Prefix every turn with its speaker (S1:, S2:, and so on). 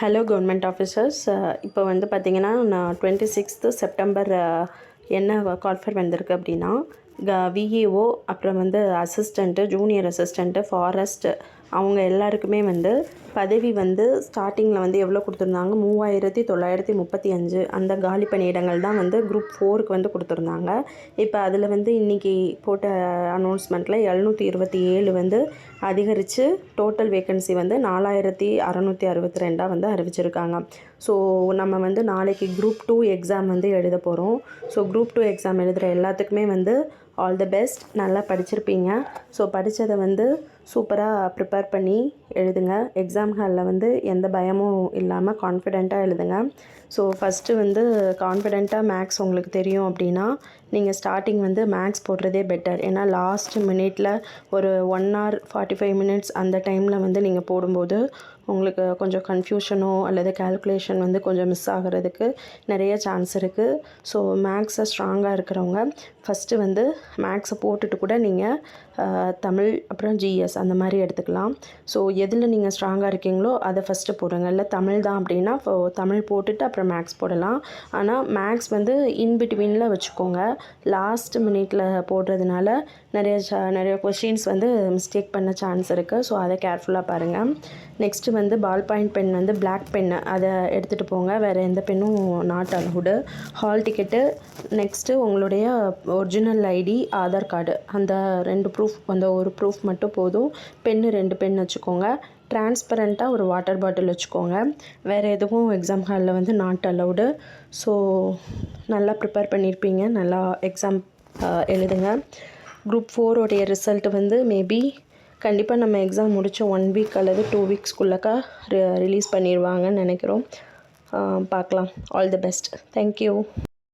S1: Hello government officers. இப்போ வந்து பார்த்திங்கன்னா நான் 26th செப்டம்பர் என்ன கால்ஃபர் வந்திருக்கு அப்படின்னா விஏஓ, அப்புறம் வந்து அசிஸ்டண்ட்டு, ஜூனியர் அசிஸ்டண்ட்டு, ஃபாரஸ்ட் அவங்க எல்லாருக்குமே வந்து பதவி வந்து ஸ்டார்டிங்கில் வந்து எவ்வளோ கொடுத்துருந்தாங்க, 3935 அந்த காலி பணியிடங்கள் தான் வந்து குரூப் 4க்கு வந்து கொடுத்துருந்தாங்க. இப்போ அதில் வந்து இன்றைக்கி போட்ட அனௌன்ஸ்மெண்ட்டில் 727 வந்து அதிகரித்து டோட்டல் வேக்கன்சி வந்து 4662 வந்து அறிவிச்சிருக்காங்க. ஸோ நம்ம வந்து நாளைக்கு குரூப் 2 எக்ஸாம் வந்து எழுத போகிறோம். ஸோ குரூப் 2 எக்ஸாம் எழுதுகிற எல்லாத்துக்குமே வந்து ஆல் த பெஸ்ட். நல்லா படிச்சிருப்பீங்க. ஸோ படித்ததை வந்து சூப்பராக ப்ரிப்பேர் பண்ணி எழுதுங்க. எக்ஸாம் ஹாலில் வந்து எந்த பயமும் இல்லாமல் கான்ஃபிடெண்ட்டாக எழுதுங்க. ஸோ ஃபஸ்ட்டு வந்து கான்ஃபிடெண்ட்டாக மேக்ஸ் உங்களுக்கு தெரியும் அப்படின்னா நீங்கள் ஸ்டார்டிங் வந்து மேக்ஸ் போடுறதே பெட்டர். ஏன்னா லாஸ்ட் மினிட்ல ஒரு 1 hour 45 minutes அந்த டைமில் வந்து நீங்கள் போடும்போது உங்களுக்கு கொஞ்சம் கன்ஃபியூஷனோ அல்லது கால்குலேஷன் வந்து கொஞ்சம் மிஸ் ஆகிறதுக்கு நிறைய சான்ஸ் இருக்குது. ஸோ மேக்ஸை ஸ்ட்ராங்காக இருக்கிறவங்க ஃபஸ்ட்டு வந்து மேக்ஸை போட்டுட்டு கூட நீங்கள் தமிழ் அப்புறம் ஜிஎஸ் அந்த மாதிரி எடுத்துக்கலாம். ஸோ எதில் நீங்கள் ஸ்ட்ராங்காக இருக்கீங்களோ அதை ஃபஸ்ட்டு போடுங்க. இல்லை தமிழ் தான் அப்படின்னா தமிழ் போட்டுட்டு அப்புறம் மேக்ஸ் போடலாம். ஆனால் மேக்ஸ் வந்து இன்பிட்வீனில் வச்சுக்கோங்க. லாஸ்ட் மினிட்ல போடுறதுனால நிறைய கொஷின்ஸ் வந்து மிஸ்டேக் பண்ண சான்ஸ் இருக்குது. ஸோ அதை கேர்ஃபுல்லாக பாருங்கள். நெக்ஸ்ட்டு வந்து பால் பாயிண்ட் பென் வந்து பிளாக் பென்னு அதை எடுத்துகிட்டு போங்க. வேறு எந்த பென்னும் not allowed. Hall ticket, next உங்களுடைய ஒரிஜினல் ஐடி, ஆதார் கார்டு, அந்த 2 ப்ரூஃப், அந்த ஒரு ப்ரூஃப் மட்டும் போதும். பென்னு 2 பென் வச்சுக்கோங்க. டிரான்ஸ்பரண்ட்டாக ஒரு வாட்டர் பாட்டில் வச்சுக்கோங்க. வேறு எதுவும் எக்ஸாம் ஹாலில் வந்து நாட் அலவுடு. ஸோ நல்லா ப்ரிப்பேர் பண்ணியிருப்பீங்க. நல்லா எக்ஸாம் எழுதுங்க. குரூப் 4 உடைய ரிசல்ட் வந்து மேபி கண்டிப்பாக நம்ம எக்ஸாம் முடித்த 1 week அல்லது 2 weeksக்குள்ளக்கா ரிலீஸ் பண்ணிடுவாங்கன்னு நினைக்கிறோம். பார்க்கலாம். All the best. தேங்க்யூ.